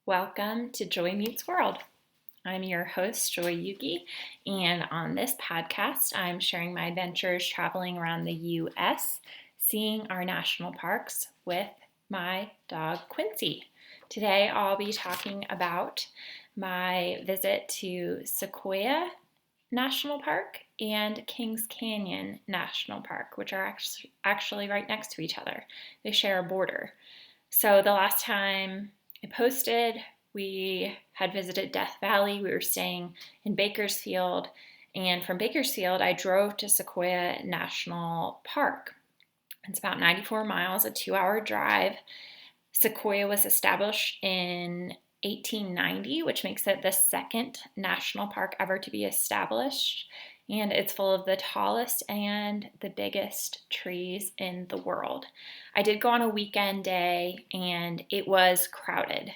Welcome to Joy Meets World. I'm your host, Joy Yuki, and on this podcast, I'm sharing my adventures traveling around the U.S., seeing our national parks with my dog, Quincy. Today, I'll be talking about my visit to Sequoia National Park and Kings Canyon National Park, which are actually right next to each other. They share a border. So the last time I posted, we had visited Death Valley. We were staying in Bakersfield. And from Bakersfield, I drove to Sequoia National Park. It's about 94 miles, a 2-hour drive. Sequoia was established in 1890, which makes it the second national park ever to be established. And it's full of the tallest and the biggest trees in the world. I did go on a weekend day and it was crowded.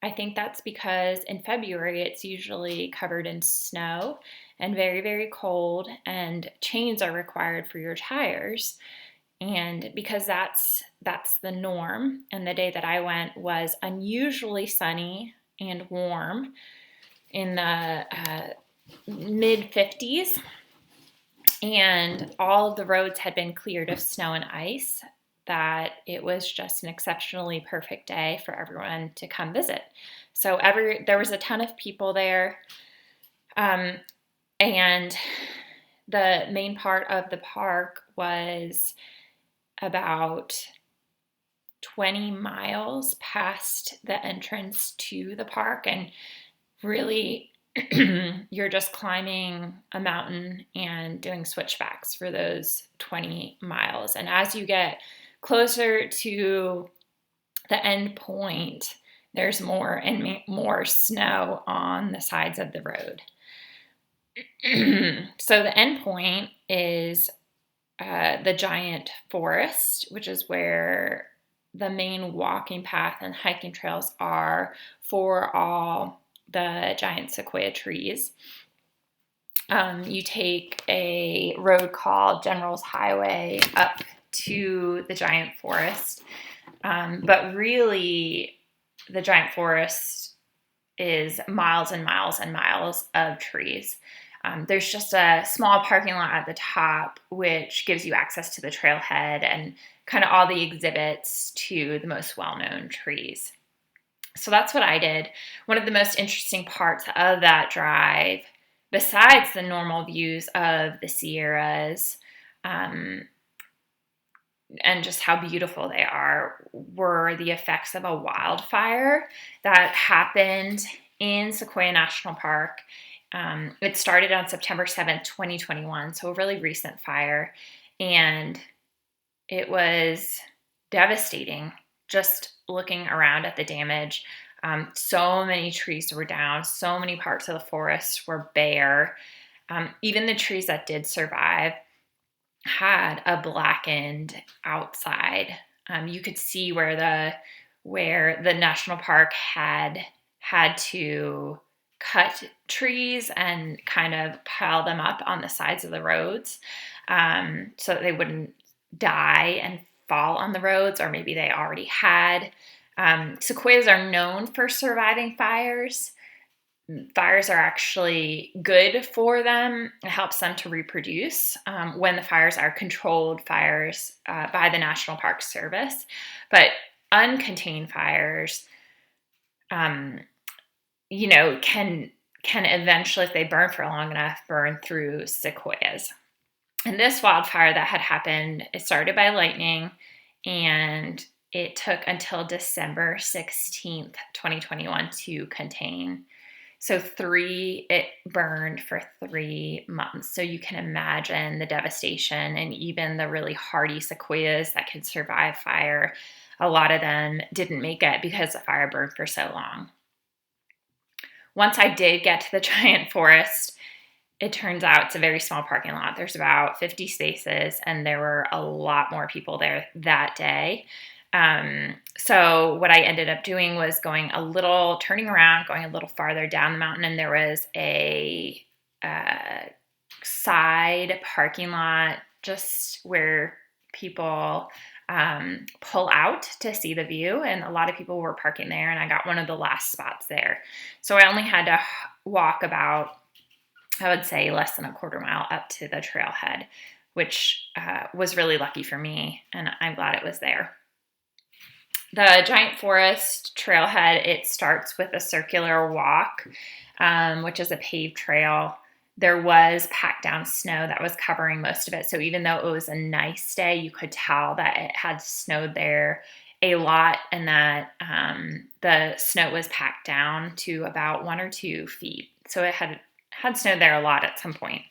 I think that's because in February it's usually covered in snow and very, very cold, and chains are required for your tires. And because that's the norm, and the day that I went was unusually sunny and warm in the mid 50s, and all of the roads had been cleared of snow and ice, that it was just an exceptionally perfect day for everyone to come visit. So there was a ton of people there, and the main part of the park was about 20 miles past the entrance to the park, and really you're just climbing a mountain and doing switchbacks for those 20 miles. And as you get closer to the end point, there's more and more snow on the sides of the road. So the end point is the giant forest, which is where the main walking path and hiking trails are for all the giant sequoia trees. You take a road called General's Highway up to the giant forest, but really the giant forest is miles and miles and miles of trees. There's just a small parking lot at the top, which gives you access to the trailhead and kind of all the exhibits to the most well-known trees. So that's what I did. One of the most interesting parts of that drive, besides the normal views of the Sierras, and just how beautiful they are, were the effects of a wildfire that happened in Sequoia National Park. It started on September 7th, 2021, so a really recent fire, and it was devastating just looking around at the damage. So many trees were down, so many parts of the forest were bare. Even the trees that did survive had a blackened outside. You could see where the national park had to cut trees and kind of pile them up on the sides of the roads, so that they wouldn't die and fall on the roads, or maybe they already had. Sequoias are known for surviving fires. Fires are actually good for them. It helps them to reproduce when the fires are controlled fires by the National Park Service. But uncontained fires, can eventually, if they burn for long enough, burn through sequoias. And this wildfire that had happened, it started by lightning, and it took until December 16th, 2021 to contain. So it burned for 3 months. So you can imagine the devastation, and even the really hardy sequoias that can survive fire, a lot of them didn't make it because the fire burned for so long. Once I did get to the giant forest, it turns out it's a very small parking lot. There's about 50 spaces, and there were a lot more people there that day. So what I ended up doing was turning around, going a little farther down the mountain, and there was a side parking lot just where people pull out to see the view, and a lot of people were parking there, and I got one of the last spots there. So I only had to walk about, I would say, less than a quarter mile up to the trailhead, which was really lucky for me, and I'm glad it was there. The Giant Forest Trailhead, it starts with a circular walk, which is a paved trail. There was packed down snow that was covering most of it. So even though it was a nice day, you could tell that it had snowed there a lot, and that the snow was packed down to about 1 or 2 feet. So it had snowed there a lot at some point.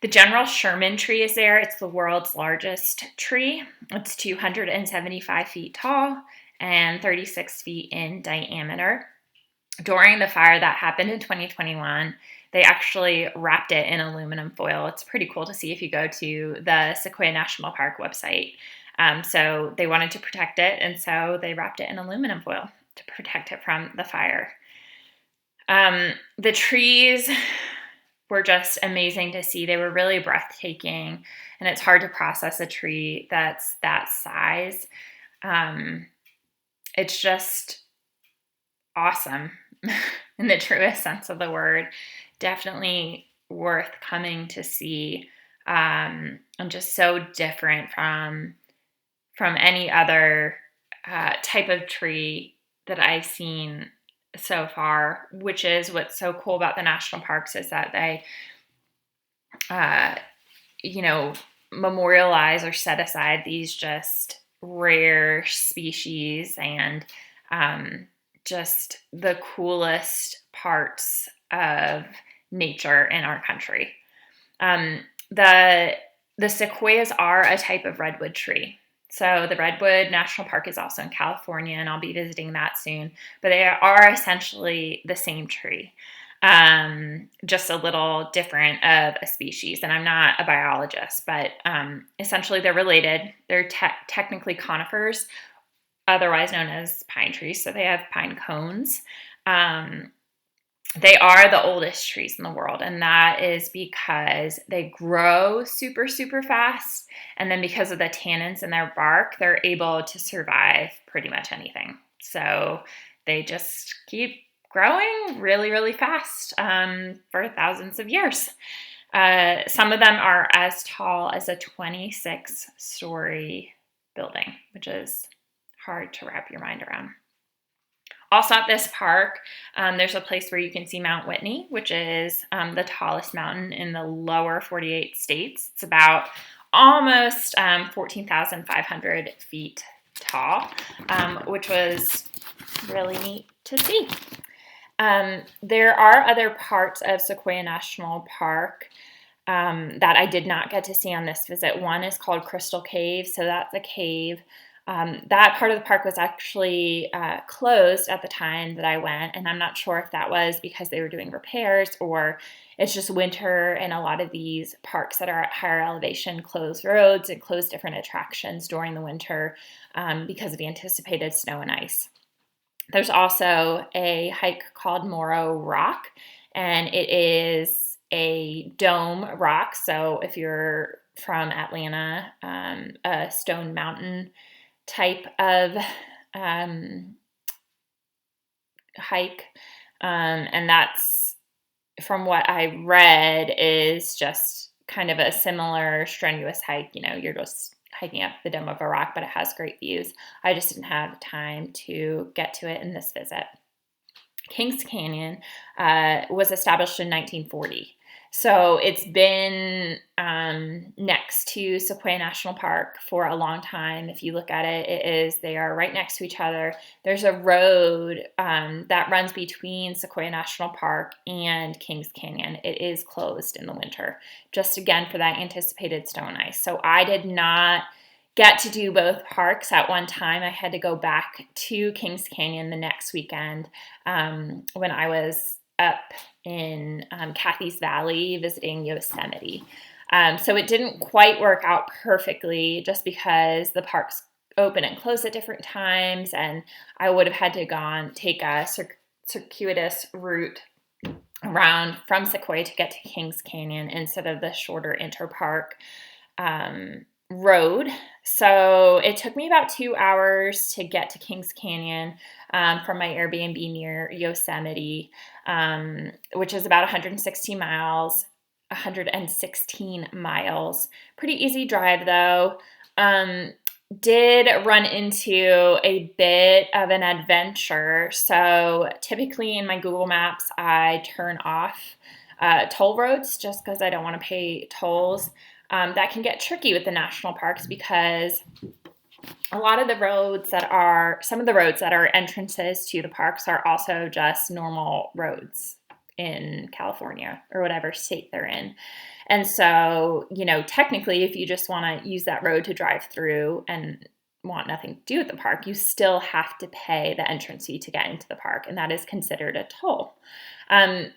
The general Sherman tree is there. It's the world's largest tree. It's 275 feet tall and 36 feet in diameter. During the fire that happened in 2021, they actually wrapped it in aluminum foil. It's pretty cool to see if you go to the Sequoia National Park website. So they wanted to protect it, and so they wrapped it in aluminum foil to protect it from the fire. The trees were just amazing to see. They were really breathtaking, and it's hard to process a tree that's that size. It's just awesome in the truest sense of the word. Definitely worth coming to see, and just so different from any other type of tree that I've seen so far, which is what's so cool about the national parks, is that they memorialize or set aside these just rare species and just the coolest parts of nature in our country. The sequoias are a type of redwood tree. So the Redwood National Park is also in California, and I'll be visiting that soon. But they are essentially the same tree, just a little different of a species. And I'm not a biologist, but essentially they're related. They're technically conifers, otherwise known as pine trees. So they have pine cones. They are the oldest trees in the world, and that is because they grow super, super fast, and then because of the tannins in their bark, they're able to survive pretty much anything. So they just keep growing really, really fast for thousands of years. Some of them are as tall as a 26-story building, which is hard to wrap your mind around. Also at this park, there's a place where you can see Mount Whitney, which is the tallest mountain in the lower 48 states. It's about almost 14,500 feet tall, which was really neat to see. There are other parts of Sequoia National Park that I did not get to see on this visit. One is called Crystal Cave, so that's a cave. That part of the park was actually closed at the time that I went, and I'm not sure if that was because they were doing repairs or it's just winter, and a lot of these parks that are at higher elevation close roads and close different attractions during the winter because of the anticipated snow and ice. There's also a hike called Moro Rock, and it is a dome rock. So if you're from Atlanta, a stone mountain type of hike, and that's, from what I read, is just kind of a similar strenuous hike. You're just hiking up the dome of a rock, but it has great views. I just didn't have time to get to it in this visit. Kings Canyon was established in 1940. So it's been next to Sequoia National Park for a long time. If you look at it, they are right next to each other. There's a road that runs between Sequoia National Park and Kings Canyon. It is closed in the winter, just again for that anticipated snow and ice. So I did not get to do both parks at one time. I had to go back to Kings Canyon the next weekend when I was up in Cathy's Valley visiting Yosemite. So it didn't quite work out perfectly just because the parks open and close at different times, and I would have had to take a circuitous route around from Sequoia to get to Kings Canyon instead of the shorter interpark road. So it took me about 2 hours to get to Kings Canyon from my Airbnb near Yosemite, which is about 116 miles. 116 miles. Pretty easy drive though. Did run into a bit of an adventure. So typically in my Google Maps, I turn off toll roads just because I don't want to pay tolls. That can get tricky with the national parks because a lot of the roads some of the roads that are entrances to the parks are also just normal roads in California or whatever state they're in. And so, technically, if you just want to use that road to drive through and want nothing to do with the park, you still have to pay the entrance fee to get into the park, and that is considered a toll.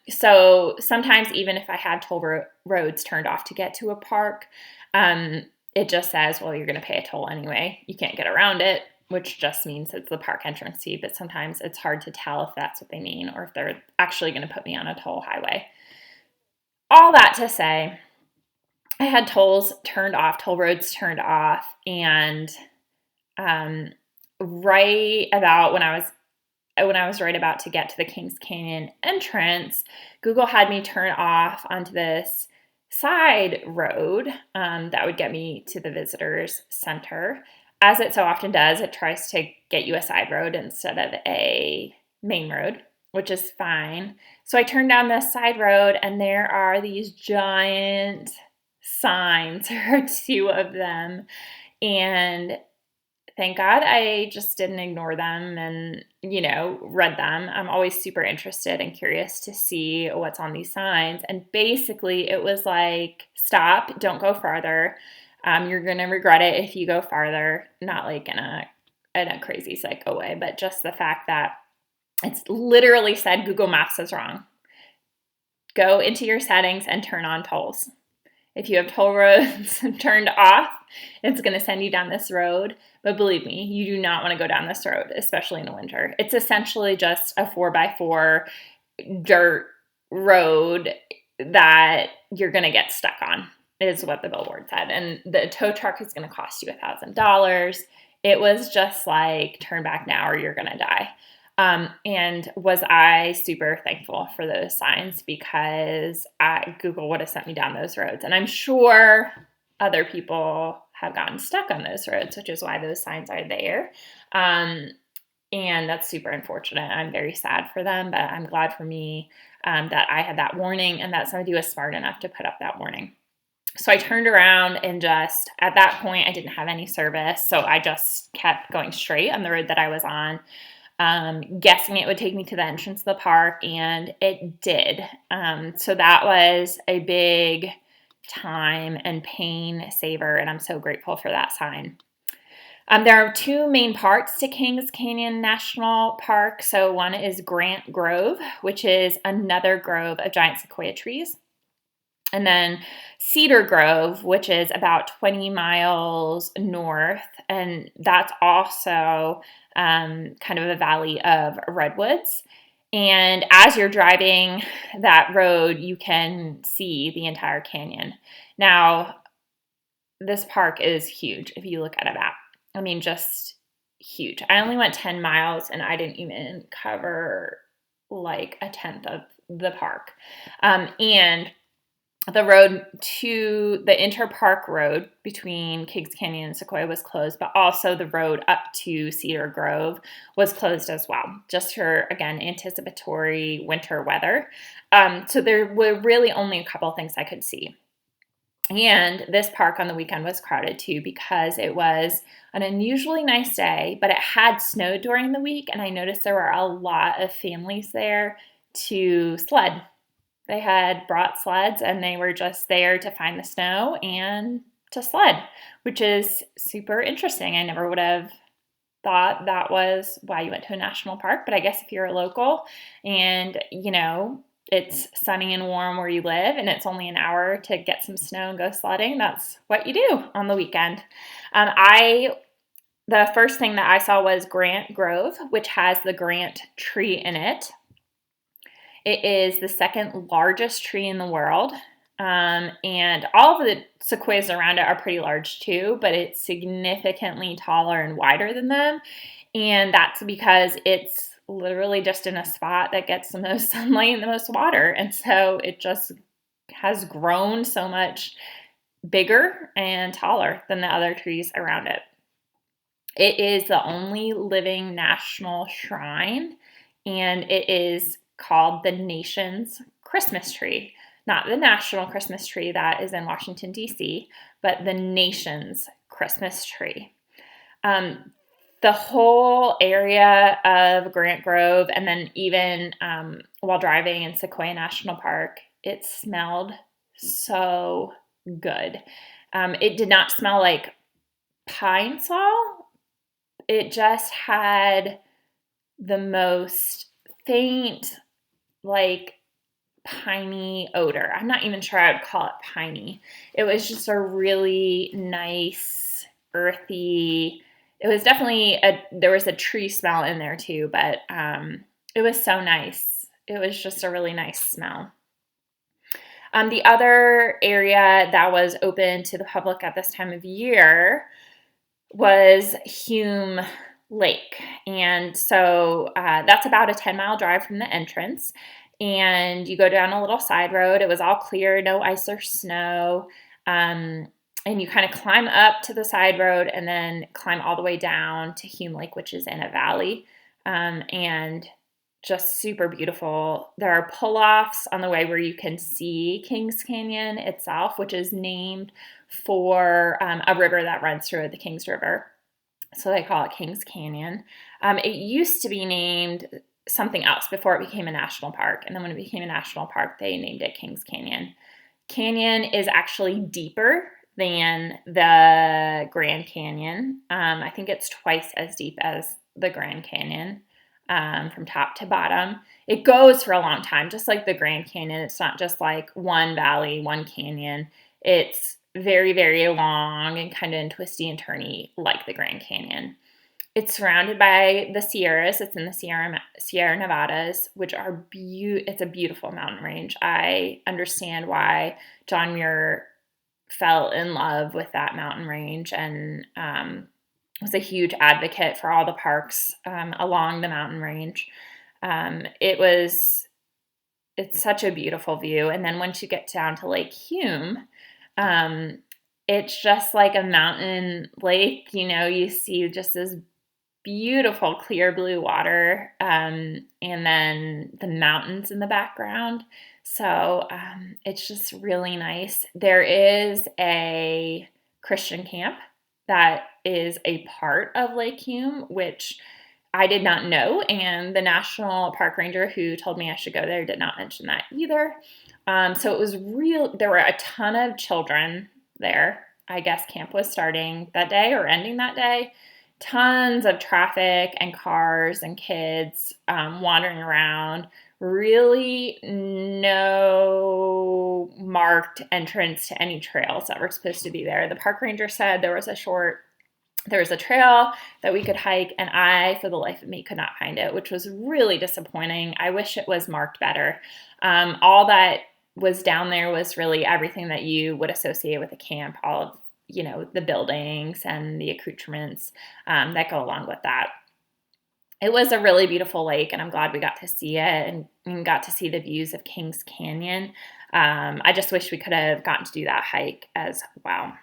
So sometimes even if I had toll roads turned off to get to a park, it just says, well, you're going to pay a toll anyway. You can't get around it, which just means it's the park entrance fee. But sometimes it's hard to tell if that's what they mean or if they're actually going to put me on a toll highway. All that to say, I had toll roads turned off, and right about when I was right about to get to the Kings Canyon entrance, Google had me turn off onto this side road that would get me to the visitors center. As it so often does, it tries to get you a side road instead of a main road, which is fine. So I turned down this side road, and there are these giant signs, or two of them, and thank God I just didn't ignore them and, read them. I'm always super interested and curious to see what's on these signs. And basically it was like, stop, don't go farther. You're going to regret it if you go farther. Not like in a crazy psycho way, but just the fact that it's literally said Google Maps is wrong. Go into your settings and turn on tolls. If you have toll roads turned off, it's going to send you down this road. But believe me, you do not want to go down this road, especially in the winter. It's essentially just a 4x4 dirt road that you're going to get stuck on, is what the billboard said. And the tow truck is going to cost you $1,000. It was just like, turn back now or you're going to die. And was I super thankful for those signs, because Google would have sent me down those roads. And I'm sure other people have gotten stuck on those roads, which is why those signs are there. And that's super unfortunate. I'm very sad for them, but I'm glad for me that I had that warning and that somebody was smart enough to put up that warning. So I turned around and just, at that point, I didn't have any service. So I just kept going straight on the road that I was on. Guessing it would take me to the entrance of the park, and it did. So that was a big time and pain saver, and I'm so grateful for that sign. There are two main parts to Kings Canyon National Park. So one is Grant Grove, which is another grove of giant sequoia trees. And then Cedar Grove, which is about 20 miles north, and that's also kind of a valley of redwoods. And as you're driving that road, you can see the entire canyon. Now, this park is huge if you look at a map. I mean, just huge. I only went 10 miles, and I didn't even cover like a tenth of the park. And the road to the Interpark Road between Kings Canyon and Sequoia was closed, but also the road up to Cedar Grove was closed as well, just for, again, anticipatory winter weather. So there were really only a couple things I could see. And this park on the weekend was crowded too, because it was an unusually nice day, but it had snowed during the week, and I noticed there were a lot of families there to sled. They had brought sleds, and they were just there to find the snow and to sled, which is super interesting. I never would have thought that was why you went to a national park, but I guess if you're a local and, it's sunny and warm where you live, and it's only an hour to get some snow and go sledding, that's what you do on the weekend. The first thing that I saw was Grant Grove, which has the Grant tree in it. It is the second largest tree in the world. And all of the sequoias around it are pretty large too, but it's significantly taller and wider than them. And that's because it's literally just in a spot that gets the most sunlight and the most water. And so it just has grown so much bigger and taller than the other trees around it. It is the only living national shrine, and it is called the nation's Christmas tree. Not the national Christmas tree that is in Washington, D.C., but the nation's Christmas tree. The whole area of Grant Grove, and then even while driving in Sequoia National Park, it smelled so good. It did not smell like pine sol. It just had the most faint, like piney odor. I'm not even sure I would call it piney. It was just a really nice, earthy. It was definitely there was a tree smell in there too, but it was so nice. It was just a really nice smell. The other area that was open to the public at this time of year was Hume Lake. And so that's about a 10-mile drive from the entrance. And you go down a little side road. It was all clear, no ice or snow. And you kind of climb up to the side road and then climb all the way down to Hume Lake, which is in a valley. And just super beautiful. There are pull-offs on the way where you can see Kings Canyon itself, which is named for a river that runs through the Kings River. So they call it Kings Canyon. It used to be named something else before it became a national park. And then when it became a national park, they named it Kings Canyon. Canyon is actually deeper than the Grand Canyon. I think it's twice as deep as the Grand Canyon. From top to bottom. It goes for a long time, just like the Grand Canyon. It's not just like one valley, one canyon. It's very, very long and kind of twisty and turny like the Grand Canyon. It's surrounded by the Sierras. It's in the Sierra Nevadas, which are it's a beautiful mountain range. I understand why John Muir fell in love with that mountain range and was a huge advocate for all the parks along the mountain range. It's such a beautiful view. And then once you get down to Lake Hume, it's just like a mountain lake. You see just this beautiful clear blue water, and then the mountains in the background. So it's just really nice. There is a Christian camp that is a part of Lake Hume, which I did not know, and the National Park Ranger who told me I should go there did not mention that either. So it was there were a ton of children there. I guess camp was starting that day or ending that day. Tons of traffic and cars and kids wandering around. Really no marked entrance to any trails that were supposed to be there. The park ranger said there was a trail that we could hike, and I, for the life of me, could not find it, which was really disappointing. I wish it was marked better. All that was down there was really everything that you would associate with a camp, all of the buildings and the accoutrements that go along with that. It was a really beautiful lake, and I'm glad we got to see it and got to see the views of Kings Canyon. I just wish we could have gotten to do that hike as well.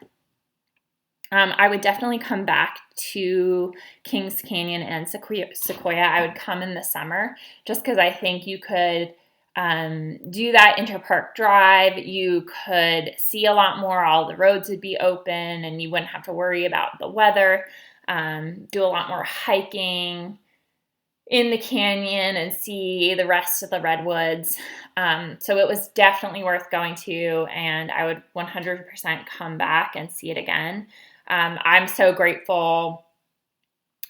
I would definitely come back to Kings Canyon and Sequoia. I would come in the summer just because I think you could do that interpark drive. You could see a lot more. All the roads would be open and you wouldn't have to worry about the weather. Do a lot more hiking in the canyon and see the rest of the redwoods. So it was definitely worth going to, and I would 100% come back and see it again. I'm so grateful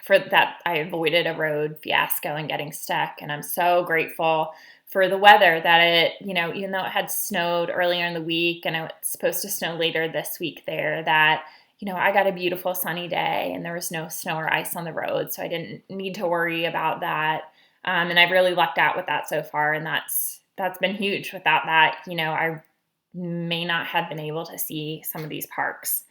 for that I avoided a road fiasco and getting stuck, and I'm so grateful for the weather that it, even though it had snowed earlier in the week and it's supposed to snow later this week there, that I got a beautiful sunny day and there was no snow or ice on the road, so I didn't need to worry about that. And I've really lucked out with that so far, and that's been huge. Without that, may not have been able to see some of these parks.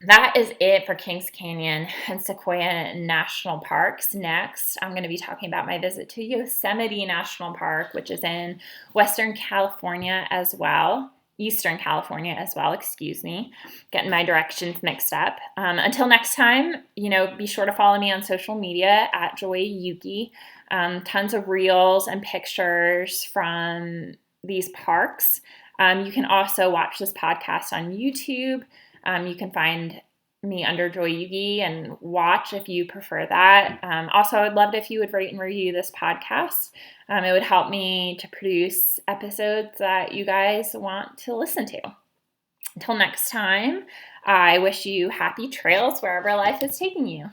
That is it for Kings Canyon and Sequoia National Parks. Next, I'm going to be talking about my visit to Yosemite National Park, which is in Western California as well. Eastern California as well, excuse me. Getting my directions mixed up. Until next time, be sure to follow me on social media at Joy Yuki. Tons of reels and pictures from these parks. You can also watch this podcast on YouTube. You can find me under Joy Yugi and watch if you prefer that. Also, I'd love it if you would rate and review this podcast. It would help me to produce episodes that you guys want to listen to. Until next time, I wish you happy trails wherever life is taking you.